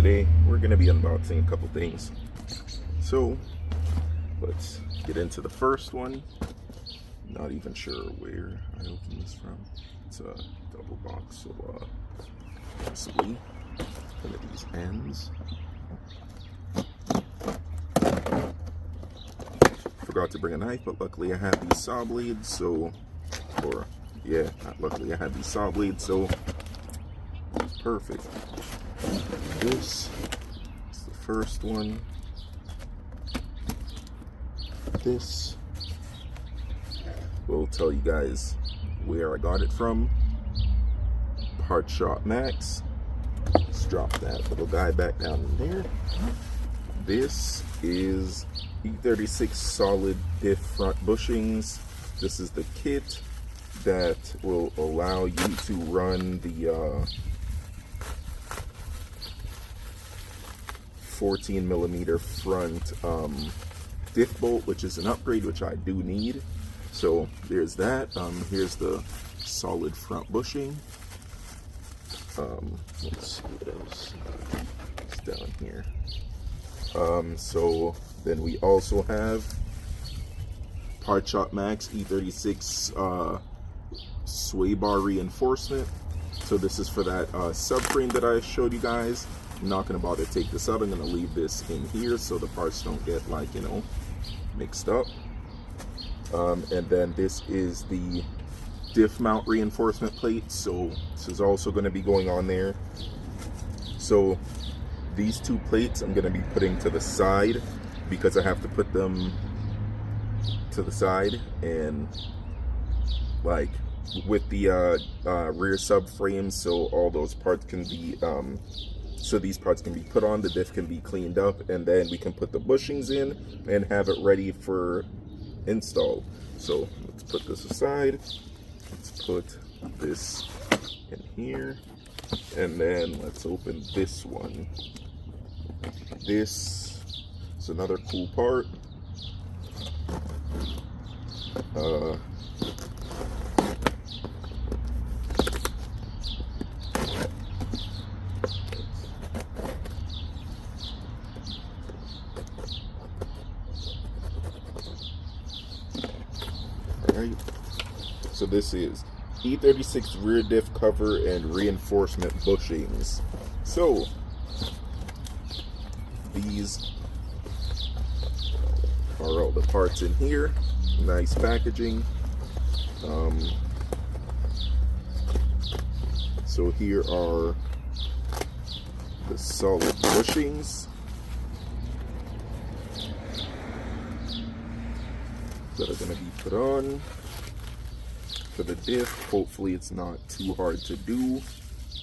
today we're going to be unboxing a couple things. So let's get into the first one. Not even sure where I opened this from. It's a double box, so possibly one of these ends. Forgot to bring a knife, but luckily I have these saw blades, so, or yeah, not luckily I have these saw blades, so it's perfect. This is the first one. This will tell you guys where I got it from. Part Shop Max. Let's drop that little guy back down in there. This is E36 solid diff front bushings. This is the kit that will allow you to run the 14mm front diff bolt, which is an upgrade, which I do need. So there's that. Here's the solid front bushing. Let's see what else is down here. So then we also have Part Shop Max E36 sway bar reinforcement. So this is for that subframe that I showed you guys. I'm not going to bother to take this out. I'm going to leave this in here so the parts don't get, like, you know, mixed up. And then this is the diff mount reinforcement plate. So this is also going to be going on there. So these two plates I'm going to be putting to the side because I have to put them to the side, and like with the rear subframe, so all those parts can be so these parts can be put on, the diff can be cleaned up, and then we can put the bushings in and have it ready for install. So let's put this aside. Let's put this in here, and then let's open this one. This is another cool part. Alright, so this is E36 rear diff cover and reinforcement bushings. So these are all the parts in here. Nice packaging. So here are the solid bushings that are going to be put on for the diff. Hopefully it's not too hard to do,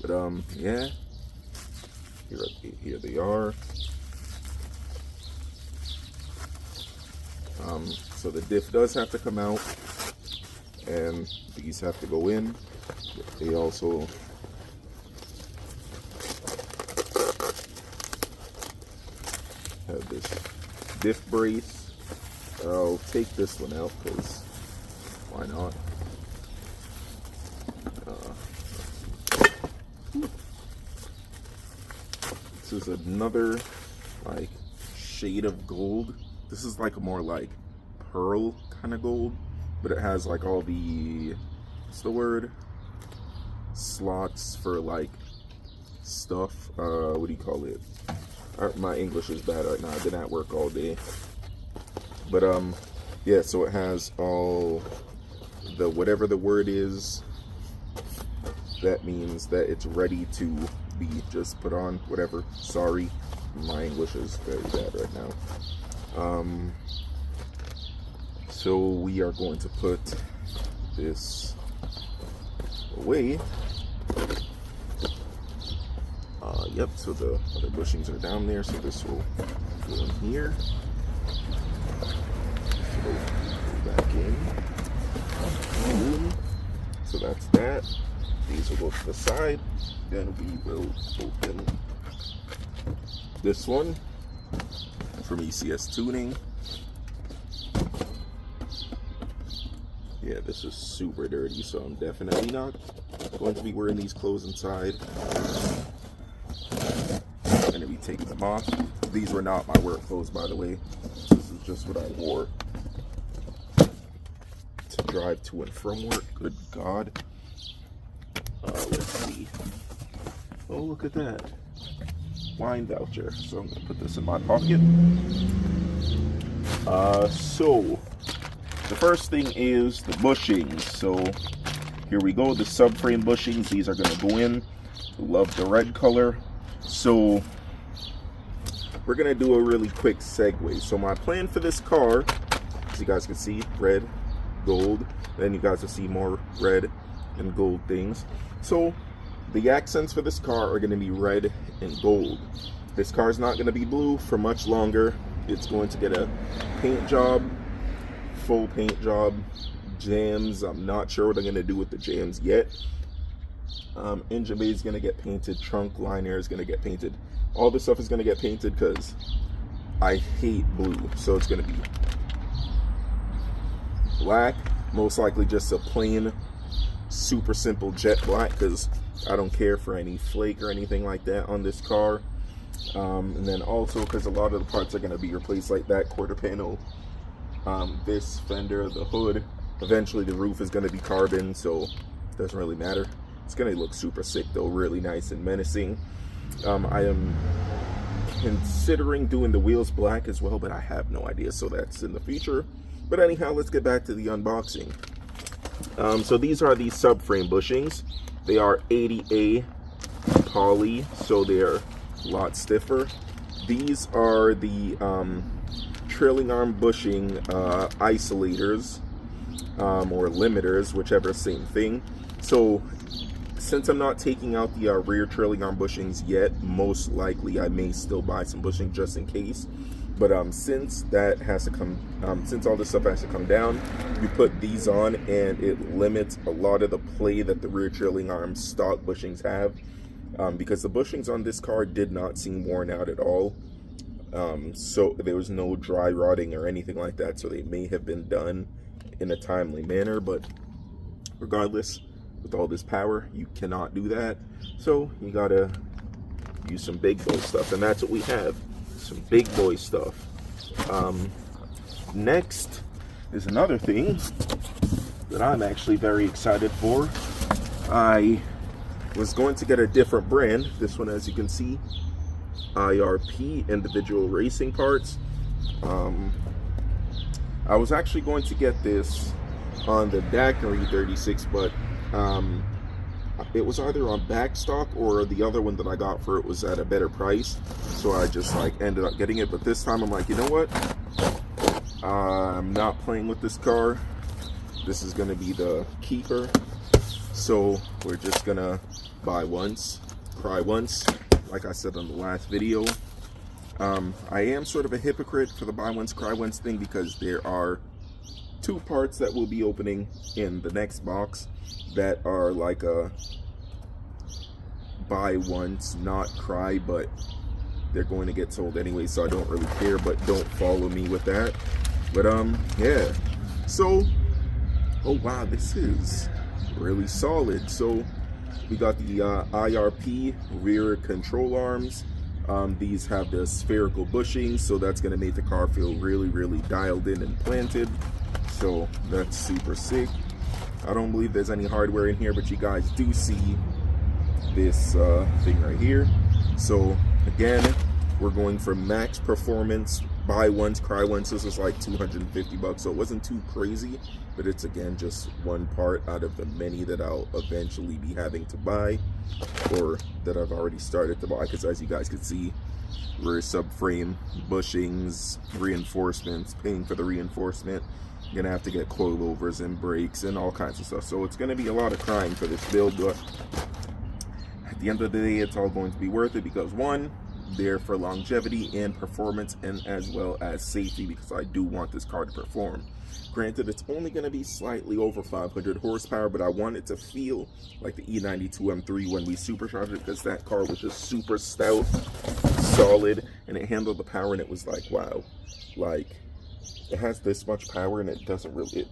but yeah, here they are. So the diff does have to come out, and these have to go in. They also have this diff brace. I'll take this one out because why not? This is another like shade of gold. This is like a more like pearl kind of gold, but it has like all the, what's the word, slots for like stuff. What do you call it? My English is bad right now. I've been at work all day. But yeah, so it has all the, whatever the word is, that means that it's ready to be just put on, whatever. Sorry, my English is very bad right now. So we are going to put this away. Yep, so the other bushings are down there, so this will go in here. So go back in. Boom. So that's that. These will go to the side. Then we will open this one from ECS Tuning. Yeah, this is super dirty, so I'm definitely not going to be wearing these clothes inside. I'm going to be taking them off. These were not my work clothes, by the way. This is just what I wore to drive to and from work. Good God. Let's see. Oh, look at that. Wine voucher. So I'm going to put this in my pocket. So the first thing is the bushings. So here we go, the subframe bushings. These are going to go in. Love the red color. So we're going to do a really quick segue. So my plan for this car, as you guys can see, red, gold. Then you guys will see more red and gold things. So the accents for this car are going to be red and gold. This car is not going to be blue for much longer. It's going to get a paint job, full paint job, jams. I'm not sure what I'm going to do with the jams yet. Engine bay is going to get painted. Trunk liner is going to get painted. All this stuff is going to get painted because I hate blue. So it's going to be black. Most likely just a plain, super simple jet black because I don't care for any flake or anything like that on this car. And then also because a lot of the parts are going to be replaced, like that quarter panel, this fender, the hood. Eventually the roof is going to be carbon, so it doesn't really matter. It's going to look super sick though, really nice and menacing. I am considering doing the wheels black as well, but I have no idea, so that's in the future. But anyhow, let's get back to the unboxing. So these are the subframe bushings. They are 80A poly, so they're a lot stiffer. These are the trailing arm bushing isolators or limiters, whichever, same thing. So since I'm not taking out the rear trailing arm bushings yet, most likely I may still buy some bushing just in case. But since that has to come, since all this stuff has to come down, you put these on and it limits a lot of the play that the rear trailing arm stock bushings have. Because the bushings on this car did not seem worn out at all. So there was no dry rotting or anything like that. So they may have been done in a timely manner, but regardless, with all this power, you cannot do that. So you gotta use some big boy stuff, and that's what we have. Some big boy stuff. Next is another thing that I'm actually very excited for. I was going to get a different brand. This one, as you can see, IRP, individual racing parts. I was actually going to get this on the Dakar E36, but it was either on backstock or the other one that I got for it was at a better price, so I just like ended up getting it. But this time I'm like, you know what, I'm not playing with this car. This is gonna be the keeper, so we're just gonna buy once, cry once, like I said on the last video. I am sort of a hypocrite for the buy once cry once thing, because there are two parts that will be opening in the next box that are like a buy once not cry, but they're going to get sold anyway, so I don't really care. But don't follow me with that. But yeah, so oh wow, this is really solid. So we got the IRP rear control arms. These have the spherical bushings, so that's going to make the car feel really, really dialed in and planted. So that's super sick. I don't believe there's any hardware in here, but you guys do see this thing right here. So again, we're going for max performance, buy once, cry once. This is like 250 bucks, so it wasn't too crazy, but it's again just one part out of the many that I'll eventually be having to buy, or that I've already started to buy, because as you guys can see, rear subframe bushings, reinforcements, paying for the reinforcement. You're gonna have to get coilovers and brakes and all kinds of stuff, so it's gonna be a lot of crying for this build, but at the end of the day, it's all going to be worth it, because one, there for longevity and performance, and as well as safety, because I do want this car to perform. Granted, it's only going to be slightly over 500 horsepower, but I want it to feel like the E92 M3 when we supercharged it, because that car was just super stout, solid, and it handled the power, and it was like, wow, like it has this much power and it doesn't really,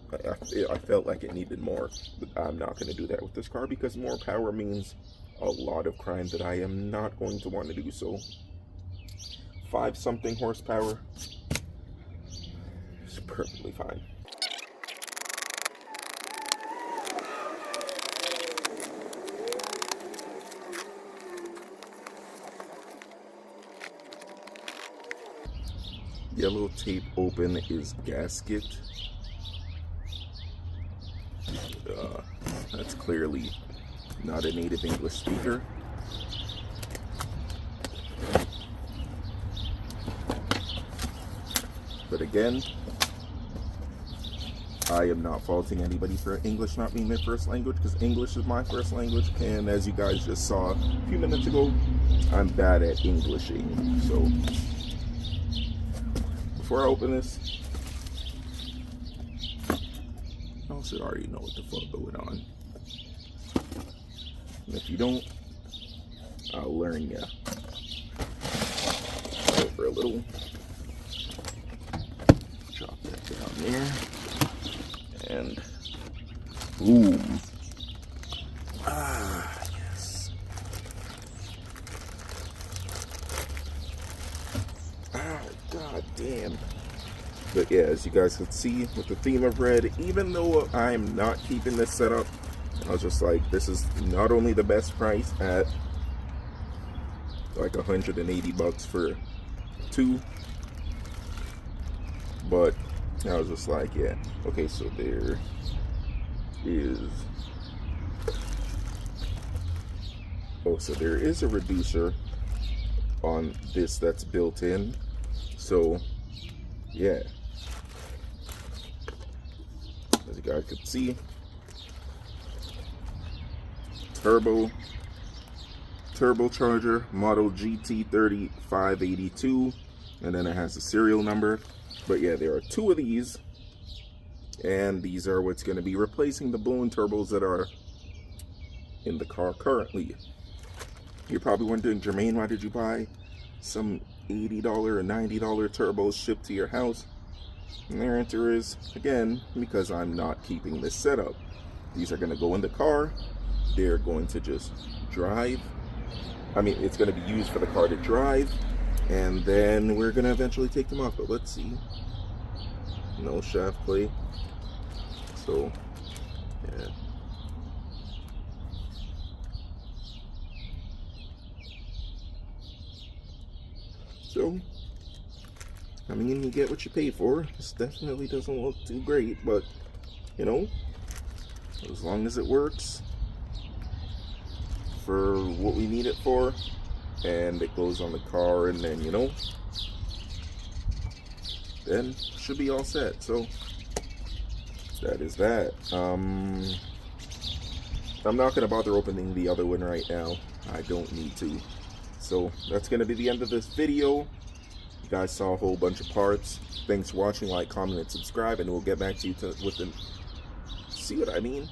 I felt like it needed more, but I'm not going to do that with this car, because more power means a lot of crime that I am not going to want to do. So 5 something horsepower. It's perfectly fine. Yellow tape open is gasket. That's clearly not a native English speaker. But again, I am not faulting anybody for English not being their first language, because English is my first language, and as you guys just saw a few minutes ago, I'm bad at Englishing. So before I open this, I should already know what the fuck going on. And if you don't, I'll learn ya. Over a little. Drop that down there. And boom. Ah, yes. Ah, god damn. But yeah, as you guys can see with the theme of red, even though I'm not keeping this setup, I was just like, this is not only the best price at like $180 for 2, but I was just like, yeah, okay, so there is, oh, so there is a reducer on this that's built in, so yeah, as you guys can see, turbocharger model GT3582, and then it has a serial number. But yeah, there are 2 of these, and these are what's going to be replacing the balloon turbos that are in the car currently. You're probably wondering, Jermaine, why did you buy some $80 or $90 turbos shipped to your house? And their answer is, again, because I'm not keeping this setup. These are going to go in the car. They're going to just drive. I mean, it's going to be used for the car to drive, and then we're going to eventually take them off. But let's see. No shaft plate. So, yeah. So, I mean, you get what you pay for. This definitely doesn't look too great, but, you know, as long as it works for what we need it for, and it goes on the car, and then, you know, then should be all set. So that is that. I'm not gonna bother opening the other one right now. I don't need to. So that's gonna be the end of this video. You guys saw a whole bunch of parts. Thanks for watching. Like, comment, and subscribe, and we'll get back to you with the, see what I mean?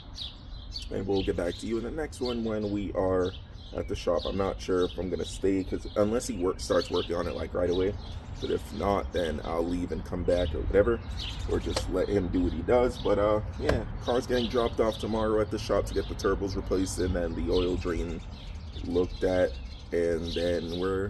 And we'll get back to you in the next one when we are at the shop. I'm not sure if I'm gonna stay, because unless he starts working on it like right away, but if not, then I'll leave and come back or whatever, or just let him do what he does. But yeah, car's getting dropped off tomorrow at the shop to get the turbos replaced, and then the oil drain looked at, and then we're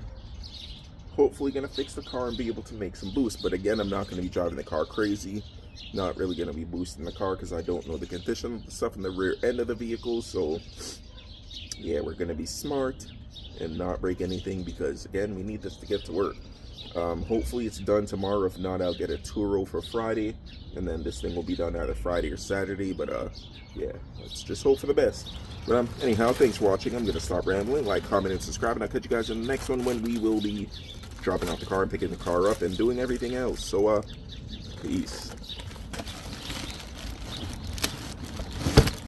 hopefully gonna fix the car and be able to make some boost. But again, I'm not gonna be driving the car crazy. Not really going to be boosting the car because I don't know the condition of the stuff in the rear end of the vehicle. So yeah, we're going to be smart and not break anything, because again, we need this to get to work. Hopefully it's done tomorrow. If not, I'll get a Turo for Friday, and then this thing will be done either Friday or Saturday. But yeah, let's just hope for the best. But anyhow, thanks for watching. I'm going to stop rambling. Like, comment, and subscribe, and I'll catch you guys in the next one when we will be dropping off the car and picking the car up and doing everything else. So peace.